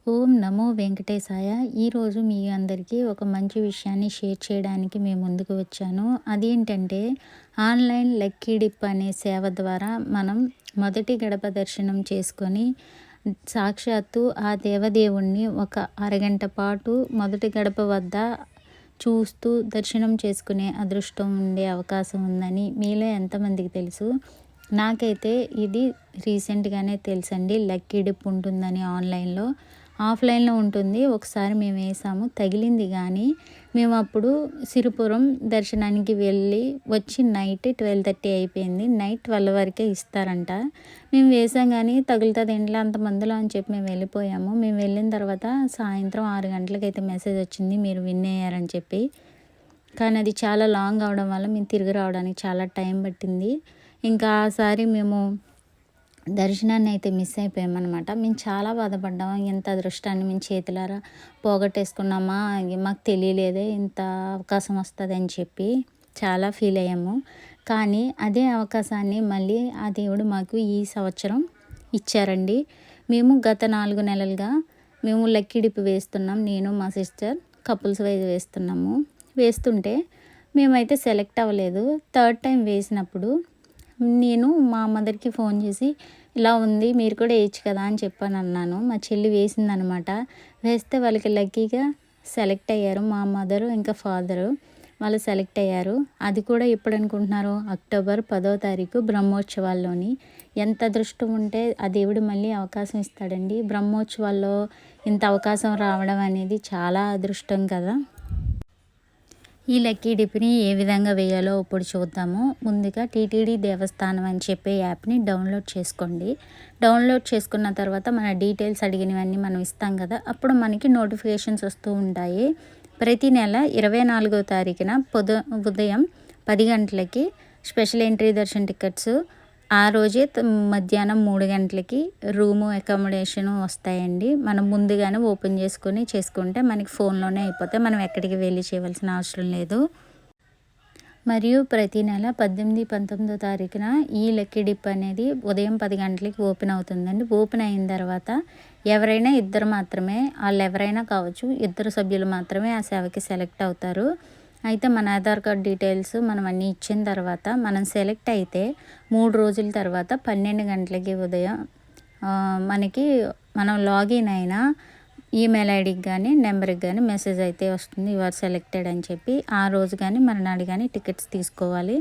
ఓం నమో వెంకటేశాయ. ఈరోజు మీ అందరికీ ఒక మంచి విషయాన్ని షేర్ చేయడానికి మేము ముందుకు వచ్చాను. అదేంటంటే ఆన్‌లైన్ లక్కీ డిప్ అనే సేవ ద్వారా మనం మొదటి గడప దర్శనం చేసుకొని సాక్షాత్తు ఆ దేవదేవుణ్ణి ఒక అరగంట పాటు మొదటి గడప వద్ద చూస్తూ దర్శనం చేసుకునే అదృష్టం ఉండే అవకాశం ఉందని మీలో ఎంతమందికి తెలుసు? నాకైతే ఇది రీసెంట్‌గానే తెలుసండి. లక్కీ డిప్ ఉంటుందని ఆన్‌లైన్‌లో. ఆఫ్‌లైన్‌లో ఉంటుంది. ఒకసారి మేము వేసాము. తగిలింది గానీ, మేము అప్పుడు సిరిపురం దర్శనానికి వెళ్ళి వచ్చి నైట్ 12:30 అయిపోయింది. నైట్ 12 వరకే ఇస్తారంట. మేము వేసాం గానీ తగులుతది ఏంట్లే అంతమందిలో అని చెప్పి మేము వెళ్ళిపోయాము. మేము వెళ్ళిన తర్వాత సాయంత్రం 6 గంటలకైతే మెసేజ్ వచ్చింది మీరు విన్ అయ్యారని చెప్పి. కానీ అది చాలా లాంగ్ అవ్వడం వల్ల మేము తిరిగి రావడానికి చాలా టైం పట్టింది. ఇంకా ఆసారి మేము దర్శనాన్ని అయితే మిస్ అయిపోయామనమాట. మేము చాలా బాధపడ్డాము. ఎంత అదృష్టాన్ని మేము చేతులారా పోగొట్టేసుకున్నామా, మాకు తెలియలేదే ఇంత అవకాశం వస్తుందని చెప్పి చాలా ఫీల్ అయ్యాము. కానీ అదే అవకాశాన్ని మళ్ళీ ఆ దేవుడు మాకు ఈ సంవత్సరం ఇచ్చారండి. మేము గత 4 నెలలుగా మేము లక్కీ డిప్ వేస్తున్నాం. నేను మా సిస్టర్ కపుల్స్ వైజ్ వేస్తున్నాము. వేస్తుంటే మేమైతే సెలెక్ట్ అవ్వలేదు. థర్డ్ టైం వేసినప్పుడు నేను మా మదర్‌కి ఫోన్ చేసి ఇలా ఉంది మీరు కూడా వేయచ్చు కదా అని చెప్పానన్నాను. మా చెల్లి వేసిందనమాట. వేస్తే వాళ్ళకి లక్కీగా సెలెక్ట్ అయ్యారు. మా మదరు ఇంకా ఫాదరు వాళ్ళు సెలెక్ట్ అయ్యారు. అది కూడా ఎప్పుడనుకుంటున్నారు? అక్టోబర్ 10వ తారీఖు బ్రహ్మోత్సవాల్లోని. ఎంత అదృష్టం ఉంటే ఆ దేవుడు మళ్ళీ అవకాశం ఇస్తాడండి. బ్రహ్మోత్సవాల్లో ఇంత అవకాశం రావడం అనేది చాలా అదృష్టం కదా! ఈ లక్కీ డిప్‌ని ఏ విధంగా వేయాలో ఇప్పుడు చూద్దాము. ముందుగా టీటీడీ దేవస్థానం అని చెప్పే యాప్‌ని డౌన్లోడ్ చేసుకోండి. డౌన్లోడ్ చేసుకున్న తర్వాత మన డీటెయిల్స్ అడిగినవన్నీ మనం ఇస్తాం కదా! అప్పుడు మనకి నోటిఫికేషన్స్ వస్తూ ఉంటాయి. ప్రతి నెల 24వ తారీఖున ఉదయం 10 గంటలకి స్పెషల్ ఎంట్రీ దర్శన్ టికెట్స్ ఆ రోజే మధ్యాహ్నం 3 గంటలకి రూము, అకామిడేషను వస్తాయండి. మనం ముందుగానే ఓపెన్ చేసుకుంటే మనకి ఫోన్‌లోనే అయిపోతాయి. మనం ఎక్కడికి వెళ్ళి చేయవలసిన అవసరం లేదు. మరియు ప్రతి నెల 18, 19వ తారీఖున ఈ లక్కీ డిప్ అనేది ఉదయం 10 గంటలకి ఓపెన్ అవుతుందండి. ఓపెన్ అయిన తర్వాత ఎవరైనా ఇద్దరు మాత్రమే, ఎవరైనా కావచ్చు, ఇద్దరు సభ్యులు మాత్రమే ఆ సేవకి సెలెక్ట్ అవుతారు. అయితే మన ఆధార్ కార్డ్ డీటెయిల్స్ మనం అన్నీ ఇచ్చిన తర్వాత మనం సెలెక్ట్ అయితే 3 రోజుల తర్వాత 12 గంటలకి ఉదయం మనకి మనం లాగిన్ అయిన ఈమెయిల్ ఐడికి కానీ నెంబర్కి కానీ మెసేజ్ అయితే వస్తుంది యు ఆర్ సెలెక్టెడ్ అని చెప్పి. ఆ రోజు కానీ మరునాడు కానీ టికెట్స్ తీసుకోవాలి.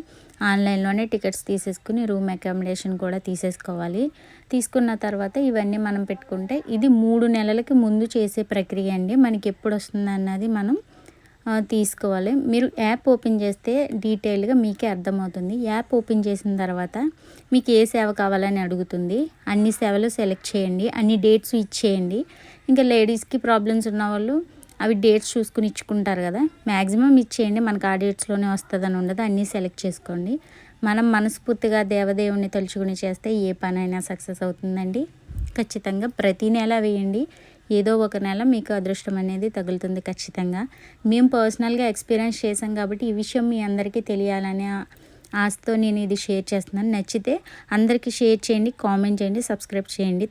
ఆన్లైన్లోనే టికెట్స్ తీసేసుకుని రూమ్ అకామిడేషన్ కూడా తీసేసుకోవాలి. తీసుకున్న తర్వాత ఇవన్నీ మనం పెట్టుకుంటే ఇది 3 నెలలకి ముందు చేసే ప్రక్రియ అండి. మనకి ఎప్పుడు వస్తుంది అన్నది మనం తీసుకోవాలి. మీరు యాప్ ఓపెన్ చేస్తే డీటెయిల్‌గా మీకే అర్థమవుతుంది. యాప్ ఓపెన్ చేసిన తర్వాత మీకు ఏ సేవ కావాలని అడుగుతుంది. అన్ని సేవలు సెలెక్ట్ చేయండి. అన్ని డేట్స్ ఇచ్చేయండి. ఇంకా లేడీస్‌కి ప్రాబ్లమ్స్ ఉన్నవాళ్ళు అవి డేట్స్ చూసుకుని ఇచ్చుకుంటారు కదా! మ్యాక్సిమం ఇచ్చేయండి. మనకు ఆ డేట్స్‌లోనే వస్తుందని ఉండదు. అన్నీ సెలెక్ట్ చేసుకోండి. మనం మనస్ఫూర్తిగా దేవదేవుడిని తలుచుకుని చేస్తే ఏ పనైనా సక్సెస్ అవుతుందండి. ఖచ్చితంగా ప్రతి నెల వేయండి. ఏదో ఒక నెల మీకు అదృష్టం అనేది తగులుతుంది ఖచ్చితంగా. మేము పర్సనల్‌గా ఎక్స్‌పీరియన్స్ చేసాం కాబట్టి ఈ విషయం మీ అందరికీ తెలియాలనే ఆశతో నేను ఇది షేర్ చేస్తున్నాను. నచ్చితే అందరికీ షేర్ చేయండి, కామెంట్ చేయండి, సబ్స్క్రైబ్ చేయండి.